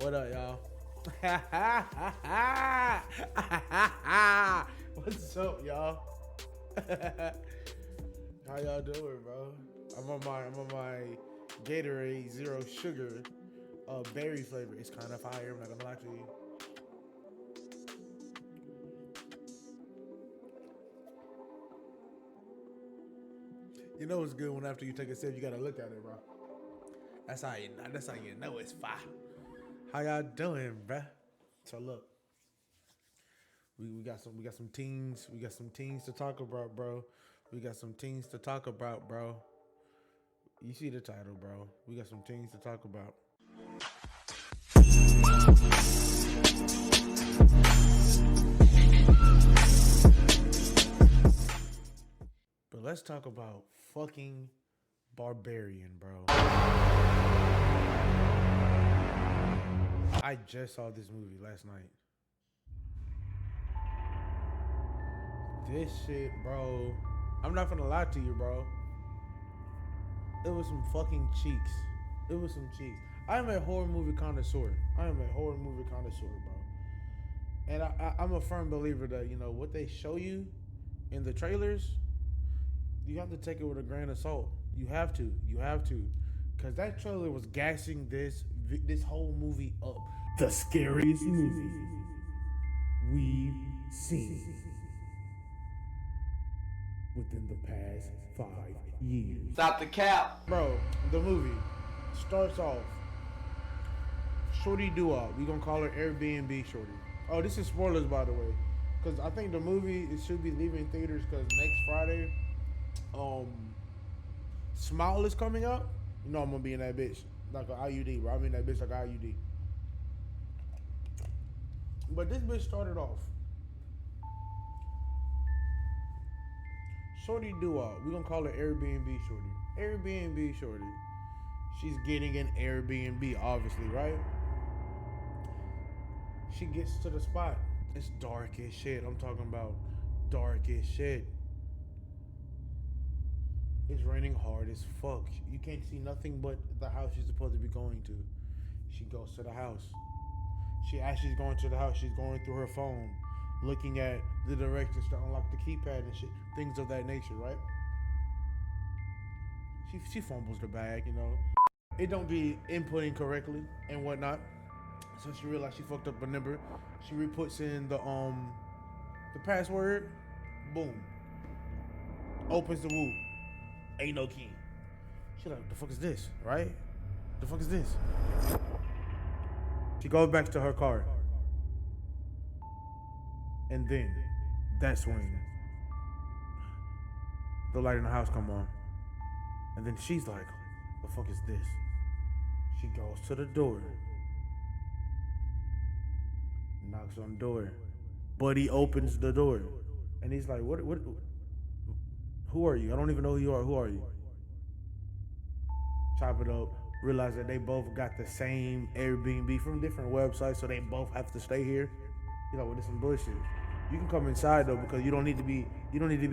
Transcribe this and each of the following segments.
What up, y'all? What's up, y'all? How y'all doing, bro? I'm on my Gatorade Zero Sugar berry flavor. It's kind of fire, I'm not gonna lie to you. You know it's good when after you take a sip, you gotta look at it, bro. That's how you know it's fire. How y'all doing, bruh? So look, we got some teams to talk about, bro. We got some teams to talk about, bro. You see the title, bro. We got some things to talk about. But let's talk about fucking Barbarian, bro. I just saw this movie last night. This shit, bro. I'm not gonna lie to you, bro. It was some fucking cheeks. It was some cheeks. I am a horror movie connoisseur. bro. And I'm a firm believer that, you know, what they show you in the trailers, you have to take it with a grain of salt. You have to. Because that trailer was gassing this whole movie up. The scariest movie we've seen within the past 5 years. Stop the cap. Bro, the movie starts off. Shorty Doo-Wop. We gonna call her Airbnb Shorty. Oh, this is spoilers, by the way. Because I think the movie, it should be leaving theaters because next Friday, Smile is coming up. You know I'm gonna be in that bitch. Like an IUD, bro. I'm in that bitch like an IUD. But this bitch started off. Shorty Doo-Wop. We gonna call her Airbnb Shorty. Airbnb Shorty. She's getting an Airbnb, obviously, right? She gets to the spot. It's dark as shit. I'm talking about dark as shit. It's raining hard as fuck. You can't see nothing but the house she's supposed to be going to. She goes to the house. As she's going to the house, she's going through her phone, looking at the directions to unlock the keypad and shit, things of that nature, right? She fumbles the bag, you know. It don't be inputting correctly and whatnot. So she realized she fucked up a number. She re-puts in the password. Boom. Opens the whoop. Ain't no key. She like, the fuck is this, right? The fuck is this? She goes back to her car. And then, that's when the light in the house come on. And then she's like, the fuck is this? She goes to the door. Knocks on the door. Buddy opens the door. And he's like, what? Who are you? I don't even know who you are. Who are you? Chop it up. Realize that they both got the same Airbnb from different websites, so they both have to stay here. You know, well, this is some bullshit. You can come inside though, because you don't need to be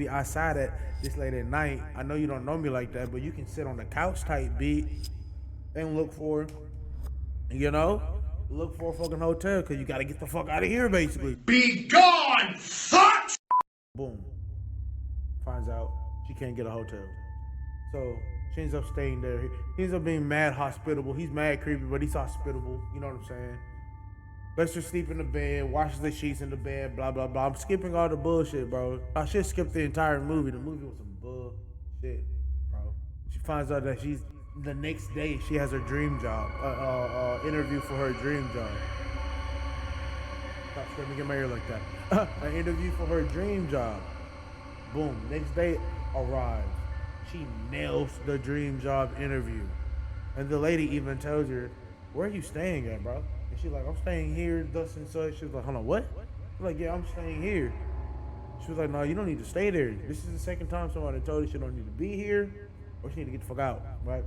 outside at this late at night. I know you don't know me like that, but you can sit on the couch type beat and look for a fucking hotel, because you got to get the fuck out of here, basically. Be gone, fuck! Boom. Finds out she can't get a hotel. So she ends up staying there. He ends up being mad hospitable. He's mad creepy, but he's hospitable. You know what I'm saying? Lets her sleep in the bed, washes the sheets in the bed, blah, blah, blah. I'm skipping all the bullshit, bro. I should skip the entire movie. The movie was some bullshit, bro. She finds out that the next day she has her dream job, interview for her dream job. Stop screaming in my ear like that. An interview for her dream job. Boom. Next day arrives. She nails the dream job interview. And the lady even tells her, where are you staying at, bro? And she's like, I'm staying here, thus and such. She's like, hold on, what? She's like, yeah, I'm staying here. She was like, no, you don't need to stay there. This is the second time somebody told her she don't need to be here, or she need to get the fuck out, right?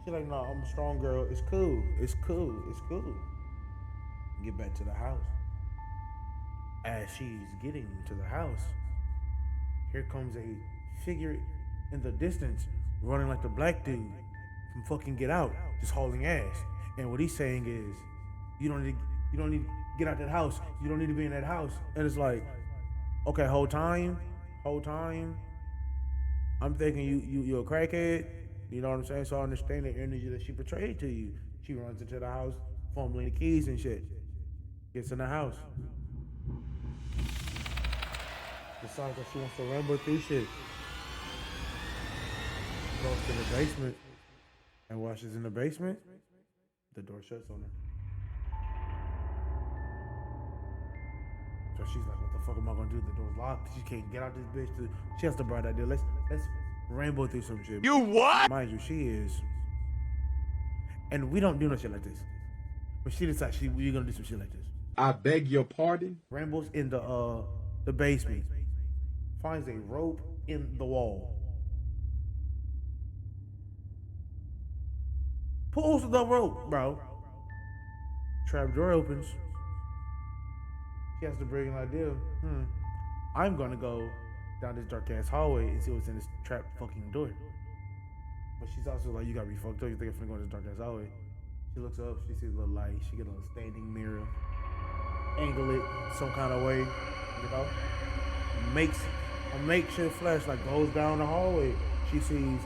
She's like, no, I'm a strong girl. It's cool. Get back to the house. As she's getting to the house, here comes a figure in the distance running like the black dude from fucking Get Out, just hauling ass. And what he's saying is, you don't need to get out that house. You don't need to be in that house. And it's like, okay, whole time, I'm thinking you a crackhead. You know what I'm saying? So I understand the energy that she portrayed to you. She runs into the house, fumbling the keys and shit. Gets in the house. Decides that she wants to ramble through shit. Goes to the basement. And while she's in the basement, the door shuts on her. So she's like, what the fuck am I gonna do? The door's locked. She can't get out this bitch. She has the bright idea. Let's ramble through some shit. You what? Mind you, she is. And we don't do no shit like this. But she decides we're gonna do some shit like this. I beg your pardon? Rambles in the basement. Finds a rope in the wall. Pulls the rope, bro. Trap door opens. She has the brilliant idea. I'm gonna go down this dark ass hallway and see what's in this trap fucking door. But she's also like, you gotta be fucked up. You think I'm finna go in this dark ass hallway? She looks up, she sees a little light. She get a little standing mirror, angle it some kind of way, you know. Makes a makeshift flashlight, goes down the hallway. She sees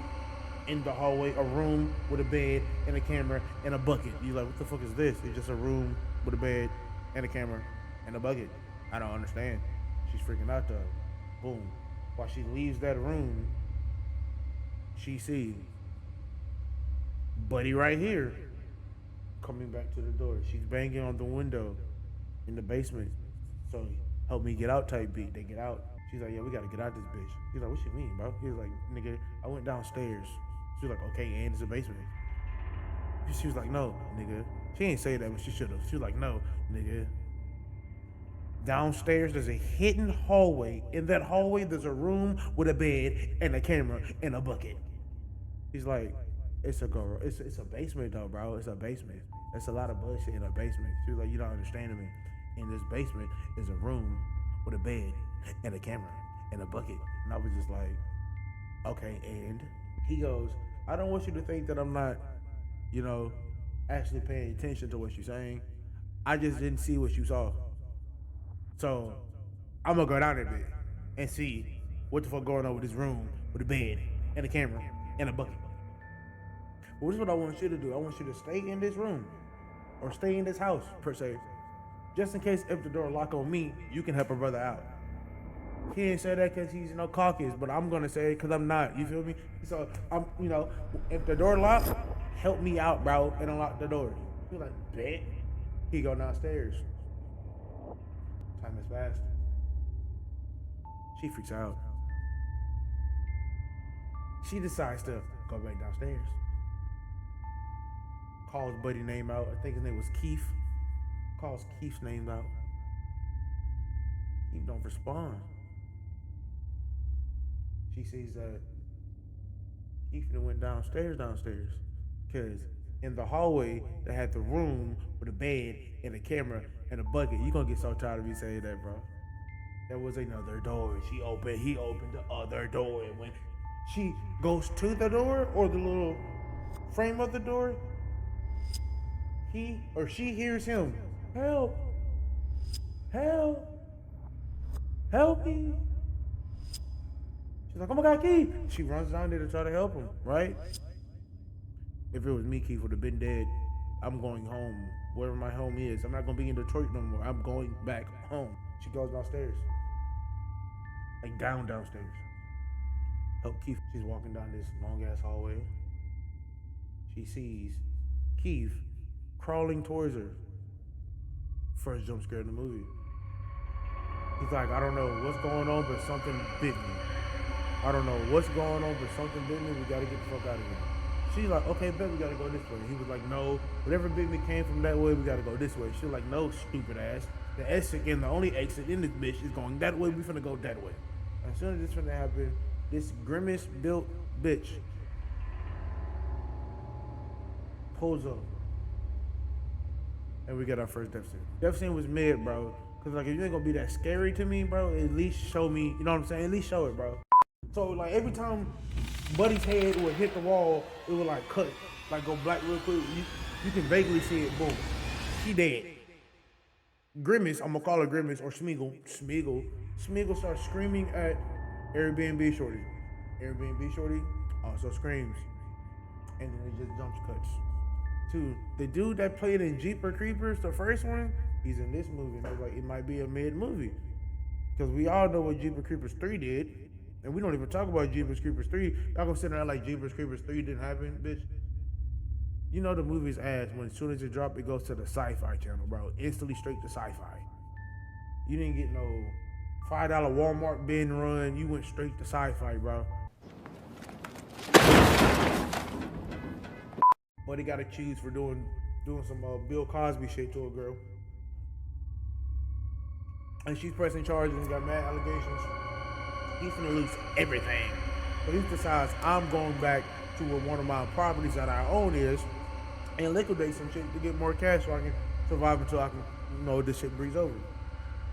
in the hallway a room with a bed and a camera and a bucket. You like, what the fuck is this? It's just a room with a bed and a camera and a bucket. I don't understand. She's freaking out though. Boom. While she leaves that room, she sees Buddy right here coming back to the door. She's banging on the window in the basement. So help me get out type beat. They get out. She's like, yeah, we gotta get out this bitch. He's like, what you mean, bro? He's like, nigga, I went downstairs. She was like, okay, and it's a basement. She was like, no, nigga. She ain't say that, but she should have. She was like, no, nigga. Downstairs, there's a hidden hallway. In that hallway, there's a room with a bed and a camera and a bucket. He's like, it's a basement though, bro. It's a basement. There's a lot of bullshit in a basement. She was like, you don't understand me. In this basement is a room with a bed and a camera and a bucket. And I was just like, okay, and he goes, I don't want you to think that I'm not, actually paying attention to what you're saying. I just didn't see what you saw. So I'm gonna go down there a bit and see what the fuck going on with this room with a bed and a camera and a bucket. Well, this is what I want you to do. I want you to stay in this room or stay in this house, per se. Just in case if the door lock on me, you can help a brother out. He ain't say that because he's caucus, but I'm gonna say it because I'm not. You feel me? So I'm, if the door locked, help me out, bro, and unlock the door. He's like, bet. He go downstairs. Time has passed. She freaks out. She decides to go back downstairs. Calls Buddy's name out. I think his name was Keith. Calls Keith's name out. Keith don't respond. She sees that Keith went downstairs. Because in the hallway, they had the room with a bed and a camera and a bucket. You gonna get so tired of me saying that, bro. There was another door. He opened the other door. And when she goes to the door or the little frame of the door, he or she hears him, help, help, help me. She's like, oh my God, Keith. She runs down there to try to help him, right? If it was me, Keith would have been dead. I'm going home, wherever my home is. I'm not going to be in Detroit no more. I'm going back home. She goes downstairs. Like downstairs. Help Keith. She's walking down this long ass hallway. She sees Keith crawling towards her. First jump scare in the movie. He's like, I don't know what's going on, but something bit me. I don't know what's going on, but something bit me. We got to get the fuck out of here. She's like, okay, bet we got to go this way. He was like, no, whatever bit me came from that way, we got to go this way. She was like, no, stupid ass. The exit and the only exit in this bitch is going that way. We finna go that way. As soon as this finna happen, this grimace built bitch pulls up. And we get our first death scene. Death scene was mid, bro. Cause like, if you ain't gonna be that scary to me, bro, at least show me, you know what I'm saying? At least show it, bro. So like every time Buddy's head would hit the wall, it would like cut, like go black real quick. You You can vaguely see it. Boom. She dead. Grimace, I'm gonna call her Grimace or Smeagol starts screaming at Airbnb Shorty. Airbnb Shorty also screams. And then it just jumps cuts. To the dude that played in Jeepers Creepers, the first one, he's in this movie. And I was like, it might be a mid movie. Because we all know what Jeepers Creepers 3 did. And we don't even talk about Jeepers Creepers 3. Y'all gonna sit there like Jeepers Creepers 3 didn't happen, bitch. You know the movie's ass, when as soon as it drops, it goes to the Sci-Fi channel, bro. Instantly straight to Sci-Fi. You didn't get no $5 Walmart bin run. You went straight to Sci-Fi, bro. But he got to choose for doing some Bill Cosby shit to a girl. And she's pressing charges and got mad allegations. He's gonna lose everything. But he decides, I'm going back to where one of my properties that I own is and liquidate some shit to get more cash so I can survive until I can, this shit breeze over.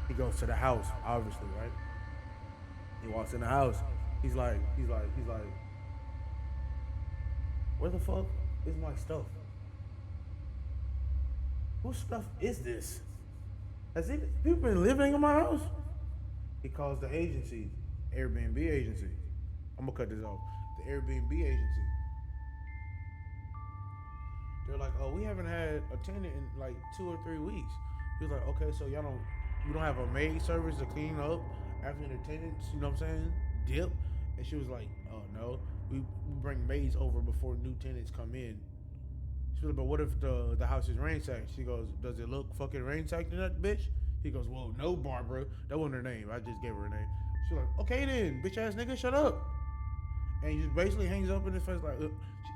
He goes to the house, obviously, right? He walks in the house. He's like, where the fuck is my stuff? Whose stuff is this? Has people been living in my house? He calls the agency, Airbnb agency. I'm gonna cut this off. The Airbnb agency. They're like, oh, we haven't had a tenant in like 2 or 3 weeks. He was like, okay, so we don't have a maid service to clean up after the tenants, you know what I'm saying, dip? And she was like, oh no, we bring maids over before new tenants come in. She was like, but what if the house is ransacked? She goes, does it look fucking ransacked in that bitch? He goes, well, no, Barbara. That wasn't her name. I just gave her a name. She's like, okay then, bitch ass nigga, shut up. And he just basically hangs up in his face like,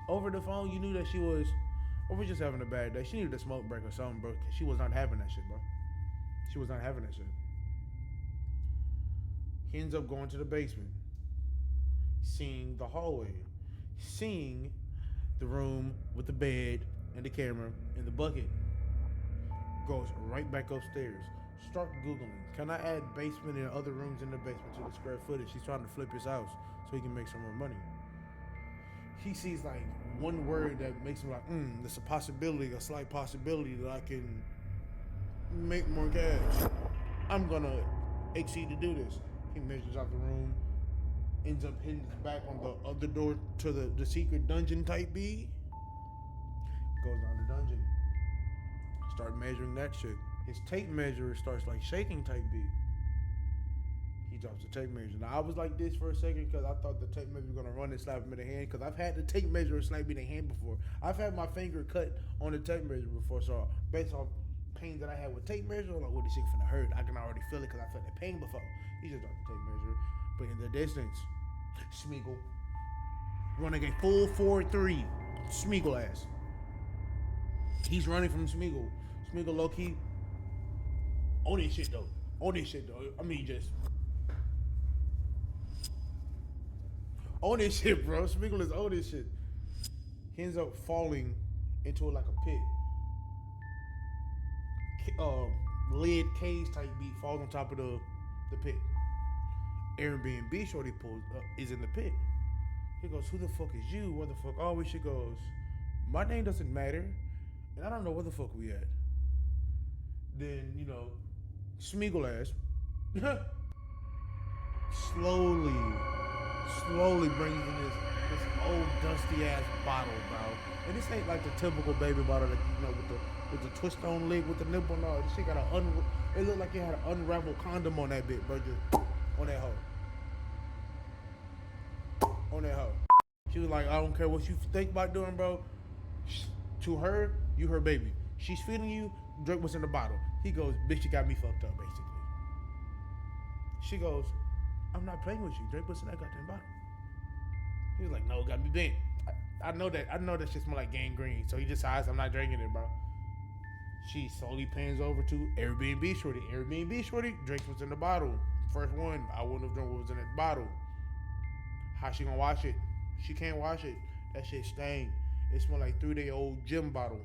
over the phone, you knew that she was, or was just having a bad day. She needed a smoke break or something, bro. She was not having that shit, bro. She was not having that shit. He ends up going to the basement, seeing the hallway, seeing the room with the bed and the camera and the bucket. Goes right back upstairs. Start Googling. Can I add basement and other rooms in the basement to the square footage? He's trying to flip his house so he can make some more money. He sees like one word that makes him like, there's a possibility, a slight possibility that I can make more cash. I'm gonna exceed to do this. He measures out the room, ends up hitting his back on the other door to the secret dungeon type B. Goes down the dungeon. Start measuring that shit. His tape measure starts like shaking type B. He drops the tape measure. Now I was like this for a second because I thought the tape measure was gonna run and slap him in the hand, because I've had the tape measure and slap me in the hand before. I've had my finger cut on the tape measure before, so based on pain that I had with tape measure, I'm like, what this shit finna hurt? I can already feel it because I felt the pain before. He just dropped the tape measure. But in the distance, Smeagol running a full 4-3. Smeagol ass. He's running from Smeagol. Smeagol low key on this shit though. I mean, just on this shit, bro. Smeagol is on this shit. He ends up falling into like a pit. Lead cage type beat falls on top of the pit. Airbnb shorty pulls is in the pit. He goes, who the fuck is you? Where the fuck are we? She goes, my name doesn't matter, and I don't know where the fuck we at. Then, Smeagol ass slowly brings in this old dusty ass bottle, bro. And this ain't like the typical baby bottle that with the twist on lid with the nipple. No, this shit got it looked like it had an unraveled condom on that bit, bro. Just on that hoe. On that hoe. She was like, I don't care what you think about doing, bro. To her, you her baby. She's feeding you, drink what's in the bottle. He goes, bitch, you got me fucked up, basically. She goes, I'm not playing with you. Drink what's in that goddamn bottle. He was like, no, got me bent. I know that shit smell like gangrene. So he decides I'm not drinking it, bro. She slowly pans over to Airbnb shorty. Airbnb shorty drinks what's in the bottle. First one, I wouldn't have drunk what was in that bottle. How she gonna wash it? She can't wash it. That shit stained. It smell like 3-day-old gym bottle.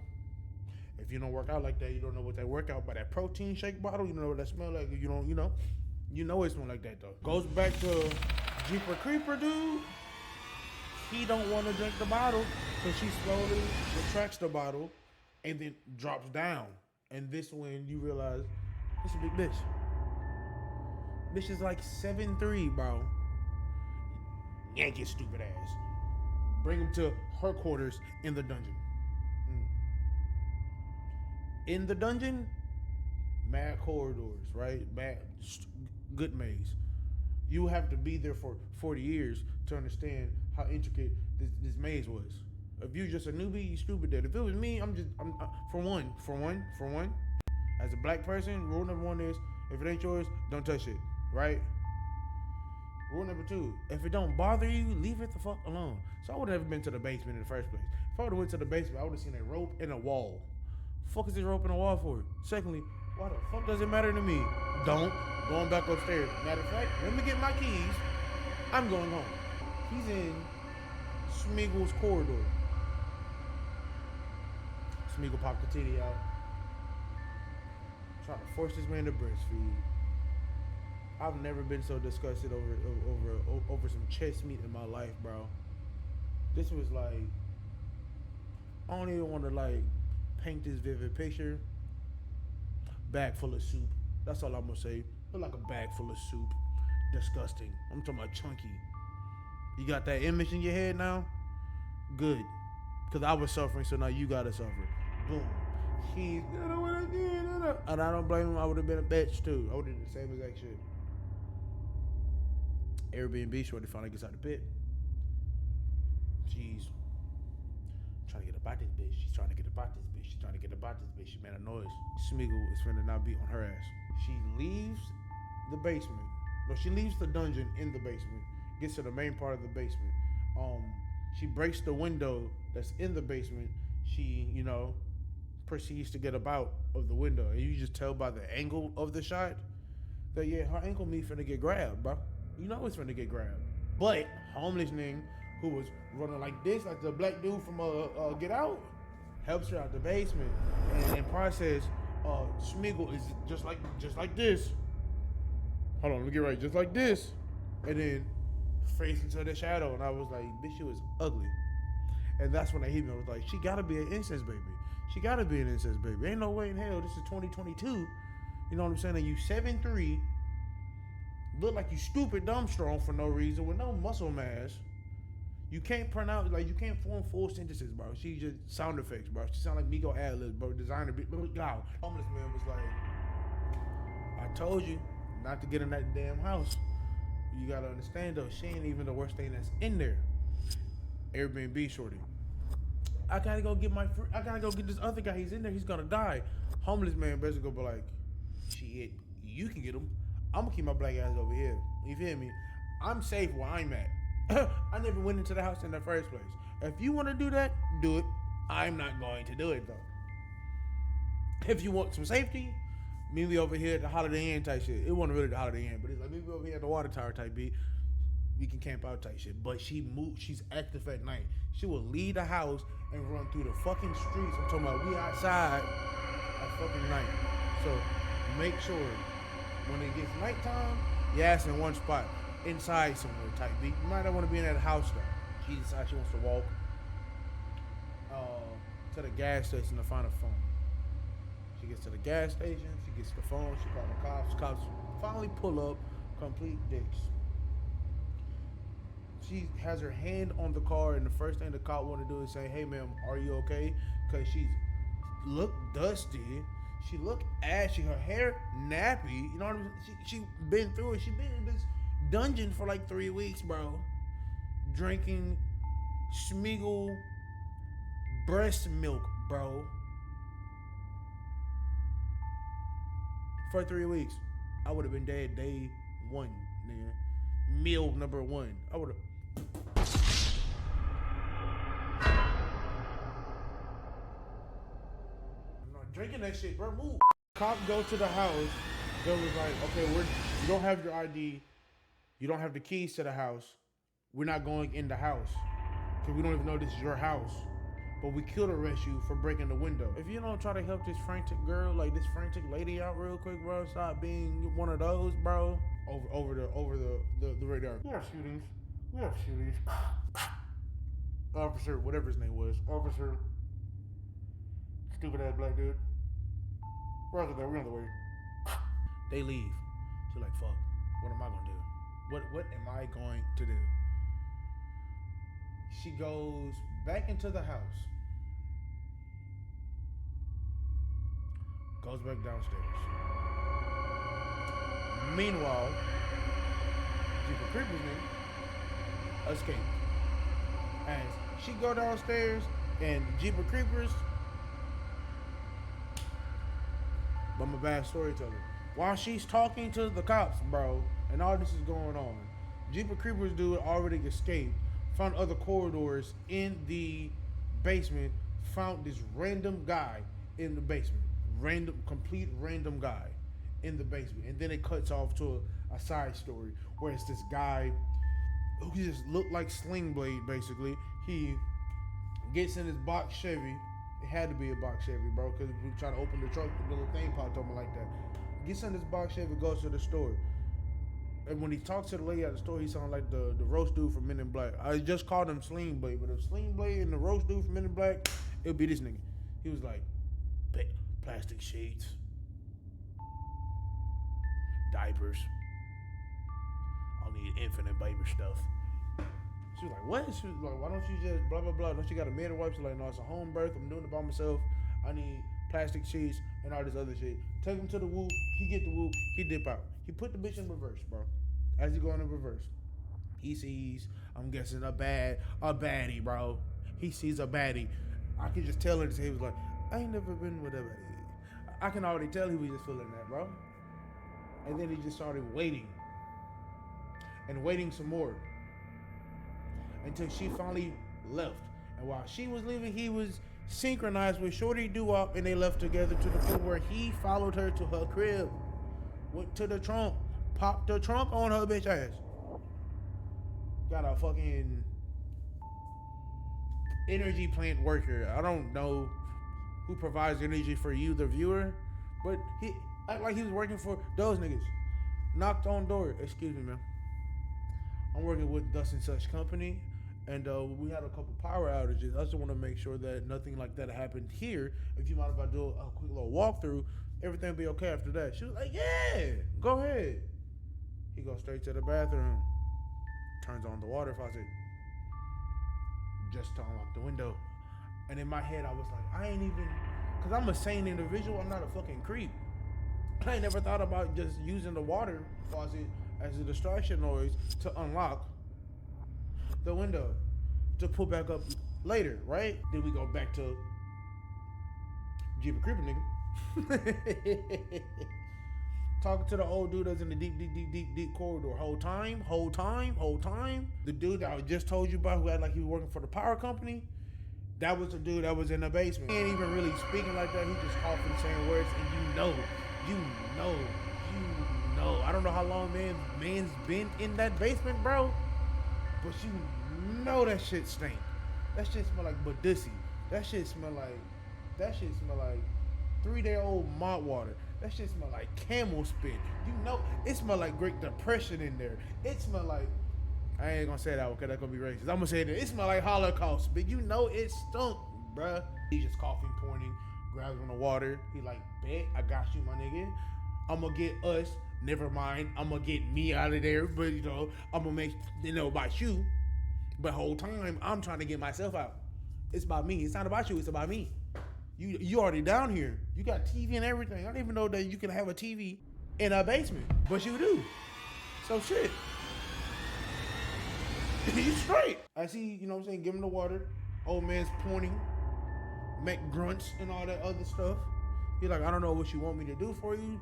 If you don't work out like that, you don't know what that workout. But that protein shake bottle, you know what that smell like. You know it smell like that though. Goes back to Jeepers Creeper dude. He don't want to drink the bottle, so she slowly retracts the bottle and then drops down. And this when you realize it's a big bitch. Bitch is like 7'3", bro. Yank his stupid ass. Bring him to her quarters in the dungeon. In the dungeon, mad corridors, right? Good maze. You have to be there for 40 years to understand how intricate this maze was. If you just a newbie, you stupid dead. If it was me, I'm for one. As a black person, rule number one is if it ain't yours, don't touch it, right? Rule number two, if it don't bother you, leave it the fuck alone. So I would have never been to the basement in the first place. If I would have went to the basement, I would have seen a rope and a wall. Fuck is this rope and a wall for? Secondly, why the fuck does it matter to me? Don't. Going back upstairs. Matter of fact, let me get my keys. I'm going home. He's in Smeagol's corridor. Smeagol popped the titty out. Trying to force this man to breastfeed. I've never been so disgusted over some chest meat in my life, bro. This was like, I don't even want to like paint this vivid picture. Bag full of soup. That's all I'm gonna say. Look like a bag full of soup. Disgusting. I'm talking about chunky. You got that image in your head now? Good. Because I was suffering, so now you gotta suffer. Boom. He's gonna what I did. And I don't blame him. I would have been a bitch too. I would have did the same exact shit. Airbnb shorty finally gets out the pit. She's trying to get about this bitch. She's trying to get about this bitch. She's trying to get about this bitch. She made a noise. Smeagol is finna now beat on her ass. She leaves the basement. No, she leaves the dungeon in the basement. Gets to the main part of the basement. She breaks the window that's in the basement. She, proceeds to get about of the window. And you just tell by the angle of the shot that, yeah, her ankle meat finna get grabbed, bro. You know it's finna get grabbed. But homeless nigga who was running like this, like the black dude from Get Out, helps her out the basement. And in process, Smeagol is just like this. Hold on, let me get right. Just like this. And then face into the shadow. And I was like, bitch, she was ugly. And that's when I hit me. I was like, she gotta be an incest baby. She gotta be an incest baby. Ain't no way in hell. This is 2022. You know what I'm saying? And you 7'3", look like you stupid dumb strong for no reason with no muscle mass. You can't pronounce, like, you can't form full sentences, bro. She just sound effects, bro. She sound like Miko ad-libs, bro. Designer, God. Homeless man was like, I told you not to get in that damn house. You gotta understand though, she ain't even the worst thing that's in there. Airbnb shorty. I gotta go get this other guy. He's in there. He's gonna die. Homeless man basically go be like, shit, you can get him. I'm gonna keep my black ass over here. You feel me? I'm safe where I'm at. I never went into the house in the first place. If you want to do that, do it. I'm not going to do it though. If you want some safety, meet me over here at the Holiday Inn type shit. It wasn't really the Holiday Inn, but it's like meet me over here at the Water Tower type beat. We can camp out type shit. But she's active at night. She will leave the house and run through the fucking streets. I'm talking about we outside at fucking night. So make sure when it gets nighttime, your ass in one spot. Inside somewhere type beat. You might not want to be in that house though. She decides she wants to walk to the gas station to find a phone. She gets to the gas station, she gets the phone, she calls the cops. Cops finally pull up, complete dicks. She has her hand on the car, and the first thing the cop want to do is say, hey ma'am, are you okay? Because she's look dusty. She look ashy. Her hair nappy. You know what I mean? She been through it. She been in this dungeon for like 3 weeks, bro. Drinking Smeagol breast milk, bro. For 3 weeks. I would have been dead day one, nigga. Meal number one. I would have. I'm not drinking that shit, bro. Move. Cop go to the house. They was like, okay, you don't have your ID. You don't have the keys to the house. We're not going in the house. Because we don't even know this is your house. But we could arrest you for breaking the window. If you don't try to help this frantic girl, like this frantic lady out real quick, bro, stop being one of those, bro. Over the radar. We have shootings. Officer, whatever his name was. Officer Stupid ass black dude. We're on the way. They leave. She's like, fuck, what am I gonna do? What am I going to do? She goes back into the house. Goes back downstairs. Meanwhile, Jeepers Creepers nigga escaped. As she go downstairs and Jeepers Creepers, but I'm a bad storyteller. While she's talking to the cops, bro, and all this is going on, Jeepers Creepers dude already escaped, found other corridors in the basement, found this random guy in the basement. Complete random guy in the basement. And then it cuts off to a side story where it's this guy who just looked like Sling Blade, basically. He gets in his box Chevy. It had to be a box Chevy, bro, because we try to open the trunk, the little thing popped open like that. Gets in his box Chevy, goes to the store. And when he talks to the lady at the store, he sounds like the roast dude from Men in Black. I just called him Sling Blade, but if Sling Blade and the roast dude from Men in Black, it would be this nigga. He was like, plastic sheets, diapers. I'll need infinite baby stuff. She was like, what? She was like, why don't you just blah, blah, blah. Don't you got a midwife? She's like, no, it's a home birth. I'm doing it by myself. I need plastic sheets and all this other shit. Take him to the whoop. He get the whoop. He dip out. He put the bitch in reverse, bro. As he going in reverse, he sees, I'm guessing, a baddie, bro. He sees a baddie. I can just tell her this. He was like, I ain't never been with a baddie. I can already tell he was just feeling that, bro. And then he just started waiting. And waiting some more. Until she finally left. And while she was leaving, he was synchronized with Shorty Doo-Wop, and they left together to the point where he followed her to her crib. Went to the trunk. Popped the trunk on her bitch ass. Got a fucking energy plant worker. I don't know who provides energy for you, the viewer, but he act like he was working for those niggas. Knocked on door. Excuse me, man. I'm working with Thus and Such Company, and we had a couple power outages. I just want to make sure that nothing like that happened here. If you mind if I do a quick little walkthrough, everything will be okay after that. She was like, yeah, go ahead. He goes straight to the bathroom, turns on the water faucet, just to unlock the window. And in my head, I was like, I ain't even, because I'm a sane individual, I'm not a fucking creep. I ain't never thought about just using the water faucet as a distraction noise to unlock the window to pull back up later, right? Then we go back to Jeepers Creepers nigga. Talking to the old dude that's in the deep corridor. Whole time. The dude that I just told you about who had like he was working for the power company, that was the dude that was in the basement. He ain't even really speaking like that. He just coughing the same words, and you know. I don't know how long man's been in that basement, bro, but you know that shit stink. That shit smell like Badussi. That shit smell like 3-day-old malt water. That shit smell like camel spit. You know, it smell like Great Depression in there. It smell like, I ain't gonna say that one because that's gonna be racist. I'm gonna say that it smell like Holocaust, but you know it stunk, bruh. He just coughing, pointing, grabs on the water. He like, bet, I got you, my nigga. I'm gonna get us. Never mind, I'm gonna get me out of there, but you know, I'm gonna make about you. But whole time, I'm trying to get myself out. It's about me. It's not about you. It's about me. You already down here. You got TV and everything. I don't even know that you can have a TV in a basement, but you do. So shit. You straight. I see, you know what I'm saying, give him the water. Old man's pointing, make grunts and all that other stuff. He's like, I don't know what you want me to do for you.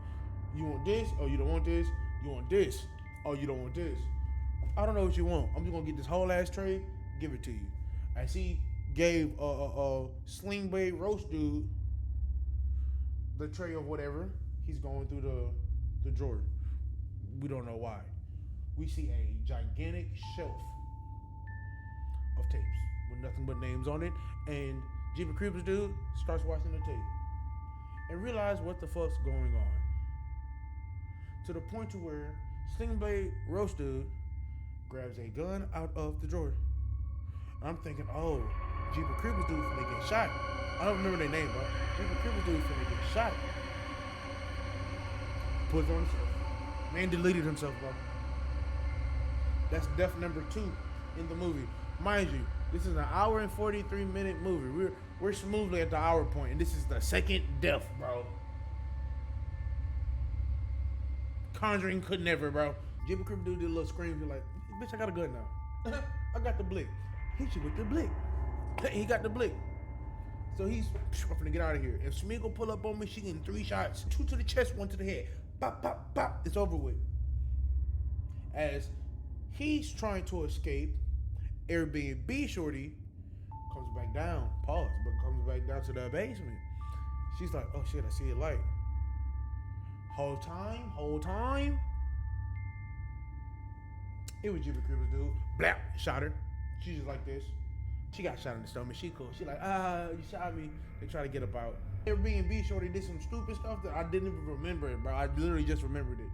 You want this? Oh, you don't want this? You want this? Oh, you don't want this? I don't know what you want. I'm just gonna get this whole ass tray, give it to you. As he gave a Sling Blade roast dude the tray of whatever, he's going through the drawer. We don't know why. We see a gigantic shelf of tapes with nothing but names on it, and Jeepers Creepers dude starts watching the tape and realize what the fuck's going on. To the point to where Sling Blade roast dude grabs a gun out of the drawer. I'm thinking, oh, Jeepers Creepers dude finna get shot. I don't remember their name, bro. Jeepers Creepers dude finna get shot. Put it on himself. Man deleted himself, bro. That's death number 2 in the movie. Mind you, this is an hour and 43-minute movie. We're smoothly at the hour point, and this is the second death, bro. Conjuring could never, bro. Jeepers Creepers dude did a little scream. He's like, bitch, I got a gun now. I got the blick. Hit you with the blick. He got the blick. So he's, I'm finna get out of here. If Smeagol pull up on me, she getting 3 shots. 2 to the chest, 1 to the head. Pop, pop, pop. It's over with. As he's trying to escape, Airbnb shorty comes back down. Pause. But comes back down to the basement. She's like, oh shit, I see a light. Whole time. It was Jeepers Creepers dude. Blap, shot her. She's just like this. She got shot in the stomach. She cool. She like, you shot me. They try to get up out. Airbnb shorty did some stupid stuff that I didn't even remember it, bro. I literally just remembered it.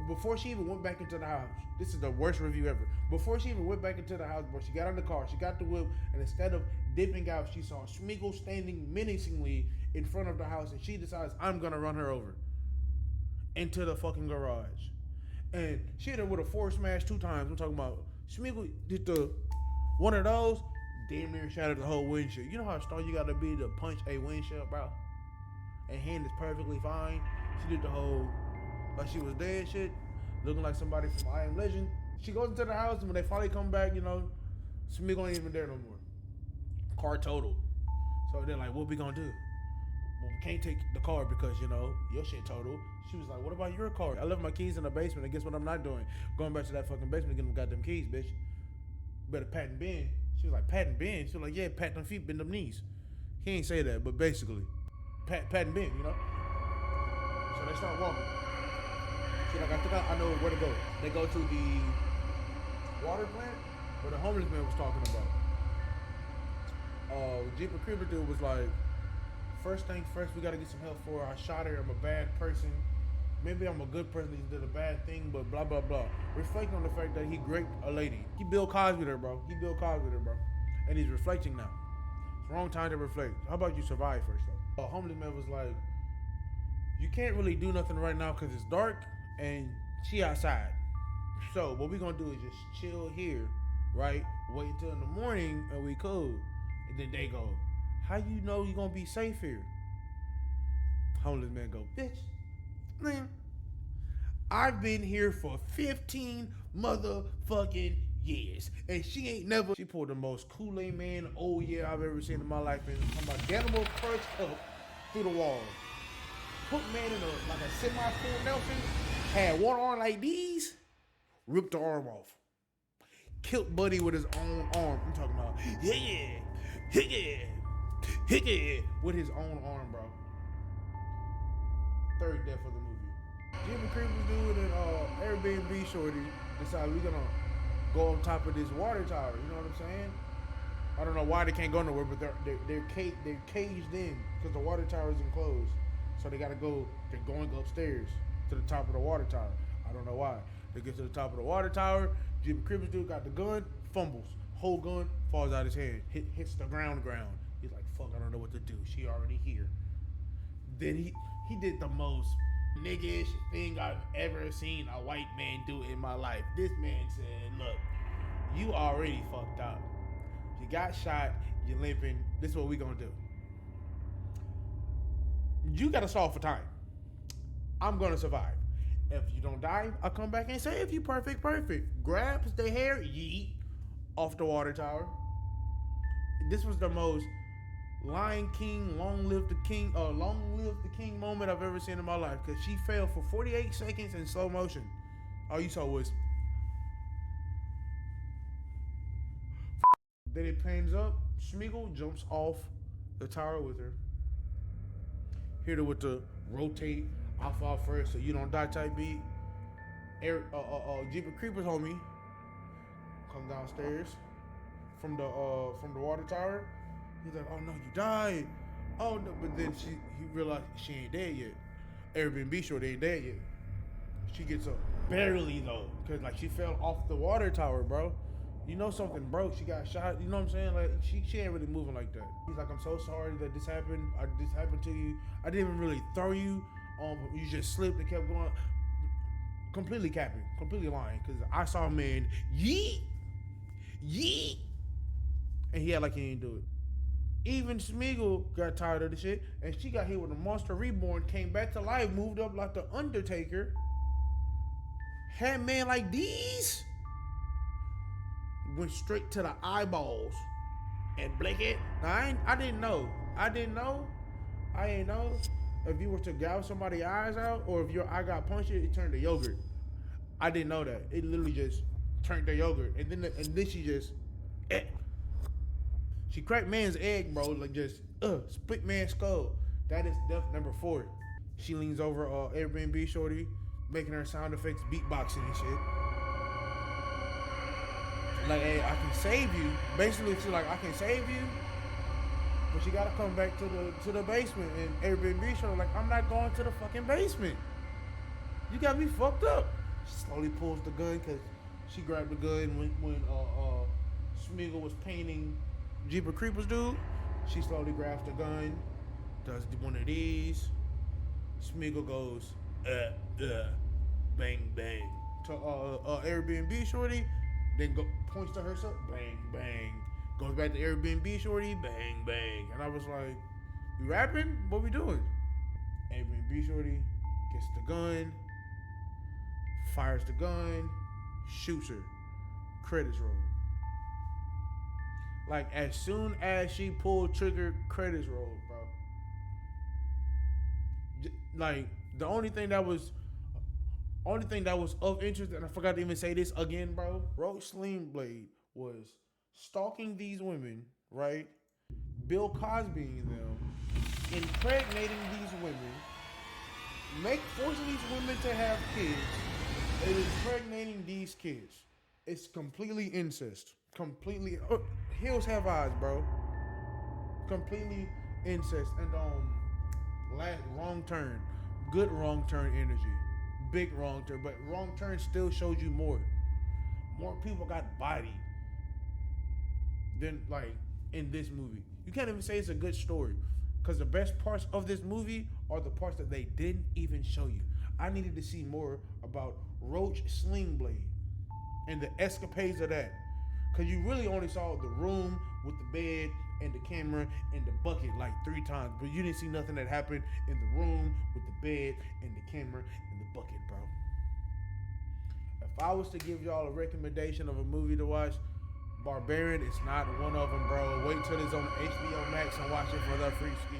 Before she even went back into the house, this is the worst review ever. Before she even went back into the house, bro, she got in the car, she got the whip, and instead of dipping out, she saw Smeagol standing menacingly in front of the house, and she decides, I'm gonna run her over into the fucking garage. And she hit her with a force smash 2 times. I'm talking about Smeagol did the one of those, damn near shattered the whole windshield. You know how strong you gotta be to punch a windshield, bro? And hand is perfectly fine. She did the whole, like she was dead shit, looking like somebody from I Am Legend. She goes into the house, and when they finally come back, you know, Smeagol ain't even there no more. Car totaled. So they're like, what we gonna do? Well, we can't take the car because, you know, your shit totaled. She was like, what about your car? I left my keys in the basement, and guess what I'm not doing? Going back to that fucking basement to get them goddamn keys, bitch. Better pat and bend. She was like, pat and bend? She was like, yeah, pat them feet, bend them knees. He ain't say that, but basically, pat and bend, you know? So they start walking. She's like, I think I know where to go. They go to the water plant where the homeless man was talking about. Jeepers Creepers dude was like, first thing first, we gotta get some help for her. I shot her, I'm a bad person. Maybe I'm a good person, he did a bad thing, but blah, blah, blah. Reflecting on the fact that he raped a lady. He Bill Cosby'd her, bro. And he's reflecting now. It's the wrong time to reflect. How about you survive first, though? A homeless man was like, you can't really do nothing right now because it's dark and she outside. So what we gonna do is just chill here, right? Wait until in the morning and we cool. And then they go, how you know you gonna be safe here? Homeless man go, bitch, man, I've been here for 15 motherfucking years. And she ain't never, she pulled the most Kool-Aid man, oh yeah, I've ever seen in my life. And I'm talking about Danimal crushed up through the wall. Put man in like a semi-full Nelson, had one arm like these, ripped the arm off. Killed Buddy with his own arm. I'm talking about, with his own arm, bro. Third death of the movie. Jeepers Creepers dude and Airbnb shorty decide we're gonna go on top of this water tower. You know what I'm saying? I don't know why they can't go nowhere, but they're caged in because the water tower is enclosed. So they gotta go. They're going upstairs to the top of the water tower. I don't know why. They get to the top of the water tower. Jeepers Creepers dude got the gun, fumbles, whole gun falls out his hand, hits the ground. He's like, fuck, I don't know what to do. She already here. Then he did the most niggish thing I've ever seen a white man do in my life. This man said, look, you already fucked up. You got shot, you're limping. This is what we gonna do. You gotta solve for time. I'm gonna survive. If you don't die, I'll come back and save you. Perfect. Grabs the hair, yeet, off the water tower. This was the most Lion King, long live the king moment I've ever seen in my life. Because she fell for 48 seconds in slow motion. All you saw was. Then it pans up. Smeagol jumps off the tower with her. Hit her with the rotate. I'll fall first so you don't die type beat. Jeepers Creepers homie comes downstairs from the water tower. He's like, oh no, you died. Oh no, but then he realized she ain't dead yet. Airbnb shorty ain't dead yet. She gets up barely though, cause like she fell off the water tower, bro. You know something broke. She got shot. You know what I'm saying? Like she ain't really moving like that. He's like, I'm so sorry that this happened. This happened to you. I didn't even really throw you. You just slipped and kept going. Completely capping. Completely lying. Because I saw a man yeet, and he had like he didn't do it. Even Smeagol got tired of the shit, and she got hit with a monster reborn, came back to life, moved up like the Undertaker. Had man like these, went straight to the eyeballs and blink it. Now I didn't know if you were to gouge somebody's eyes out, or if your eye got punched, it turned to yogurt. I didn't know that. It literally just turned to yogurt, and then she just. She cracked man's egg, bro, like just split man's skull. That is death number 4. She leans over Airbnb shorty, making her sound effects, beatboxing and shit. Like, hey, I can save you. Basically, she's like, I can save you, but you gotta come back to the basement. And Airbnb shorty like, I'm not going to the fucking basement. You got me fucked up. She slowly pulls the gun because she grabbed the gun when Smeagol was painting Jeepers Creepers dude. She slowly grabs the gun, does one of these. Smeagol goes, bang, bang, to Airbnb shorty, then points to herself, bang, bang, goes back to Airbnb shorty, bang, bang. And I was like, you rapping? What we doing? Airbnb shorty gets the gun, fires the gun, shoots her. Credits roll. Like, as soon as she pulled trigger, credits rolled, bro. Like, the only thing that was of interest, and I forgot to even say this again, bro. Roach Sling Blade was stalking these women, right? Bill Cosbying them, impregnating these women, forcing these women to have kids, and impregnating these kids. It's completely incest. Completely Hills Have Eyes, bro. Completely incest. And wrong turn. Good wrong turn energy. Big wrong turn. But wrong turn still shows you more. More people got bodied than like in this movie. You can't even say it's a good story, because the best parts of this movie are the parts that they didn't even show you. I needed to see more about Roach Sling Blade and the escapades of that. Because you really only saw the room with the bed and the camera and the bucket like 3 times. But you didn't see nothing that happened in the room with the bed and the camera and the bucket, bro. If I was to give y'all a recommendation of a movie to watch, Barbarian is not one of them, bro. Wait till it's on HBO Max and watch it for the free ski.